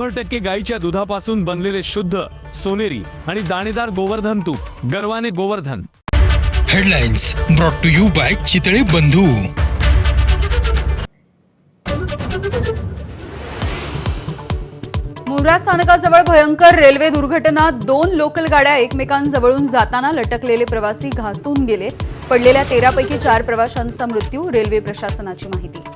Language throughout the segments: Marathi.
100% गाईच्या दुधापासून बनलेले शुद्ध सोनेरी आणि दाणेदार गोवर्धन तूप गर्वाने Gowardhan. Headlines brought to you by Chitale Bandhu. Mumbra स्थानकाजवळ भयंकर रेल्वे दुर्घटना। 2 लोकल गाड्या एकमेकांजवळून जाताना लटकलेले प्रवासी घासून गेले। पडलेल्या 13 पैकी 4 प्रवाशांचा मृत्यू। रेल्वे प्रशासनाची माहिती।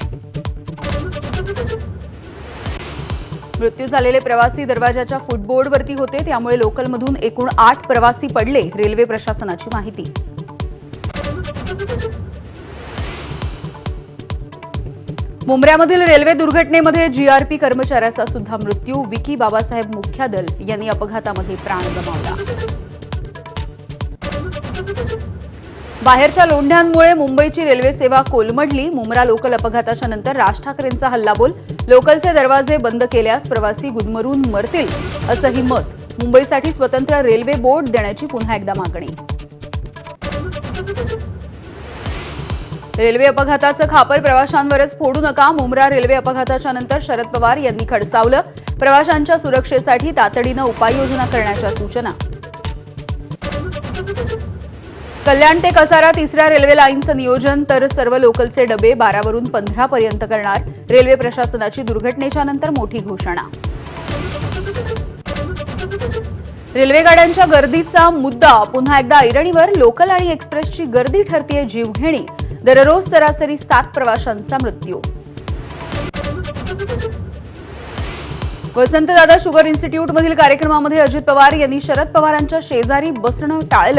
मृत्यू झालेले प्रवासी दरवाजाच्या फुटबोर्डवरती होते, त्यामुळे लोकलमधून एकूण 8 प्रवासी पडले। रेल्वे प्रशासनाची माहिती। मुंब्र्यामधील रेल्वे दुर्घटनेमध्ये जीआरपी कर्मचाऱ्याचा सुद्धा मृत्यू। विकी बाबासाहेब मुख्यादल यांनी अपघातामध्ये प्राण गमावला। बाहेरच्या लोंढ्यांमुळे मुंबईची रेल्वे सेवा कोलमडली। मुंब्रा लोकल अपघाताच्या नंतर राज ठाकरेंचा हल्लाबोल। लोकलचे दरवाजे बंद केल्यास प्रवासी गुदमरून मरतील, असंही मत। मुंबईसाठी स्वतंत्र रेल्वे बोर्ड देण्याची पुन्हा एकदा मागणी। रेल्वे अपघाताचं खापर प्रवाशांवरच फोडू नका। मुंब्रा रेल्वे अपघाताच्या नंतर शरद पवार यांनी खडसावलं। प्रवाशांच्या सुरक्षेसाठी तातडीनं उपाययोजना करण्याच्या सूचना। कल्याण ते कसारा 3ऱ्या रेल्वे लाईनचं नियोजन, तर सर्व लोकलचे डबे 12 वरून 15 पर्यंत करणार। रेल्वे प्रशासनाची दुर्घटनेच्या नंतर मोठी घोषणा। रेल्वे गाड्यांच्या गर्दीचा मुद्दा पुन्हा एकदा ऐरणीवर। लोकल आणि एक्सप्रेसची गर्दी ठरतेय जीवघेणी। दररोज सरासरी 7 प्रवाशांचा मृत्यू। वसंतदादा शुगर इन्स्टिट्यूटमधील कार्यक्रमामध्ये अजित पवार यांनी शरद पवारांच्या शेजारी बसणं टाळलं।